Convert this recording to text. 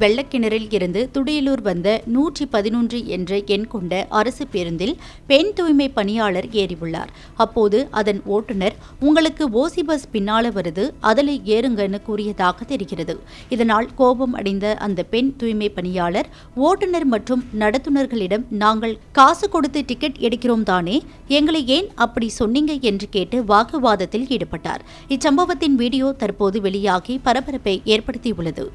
வெள்ளக்கிணறில் இருந்து துடியலூர் வந்த 111 என்ற எண் கொண்ட அரசு பேருந்தில் பெண் தூய்மை பணியாளர் ஏறியுள்ளார். அப்போது அதன் ஓட்டுநர், உங்களுக்கு ஓசி பஸ் பின்னால வருது, அதில் ஏறுங்கன்னு கூறியதாக தெரிகிறது. இதனால் கோபம் அடைந்த அந்த பெண் தூய்மை பணியாளர் ஓட்டுநர் மற்றும் நடத்துனர்களிடம், நாங்கள் காசு கொடுத்து டிக்கெட் எடுக்கிறோம் தானே, எங்களை ஏன் அப்படி சொன்னீங்க என்று கேட்டு வாக்குவாதத்தில் ஈடுபட்டார். இச்சம்பவத்தின் வீடியோ தற்போது வெளியாகி பரபரப்பை ஏற்படுத்தியுள்ளது.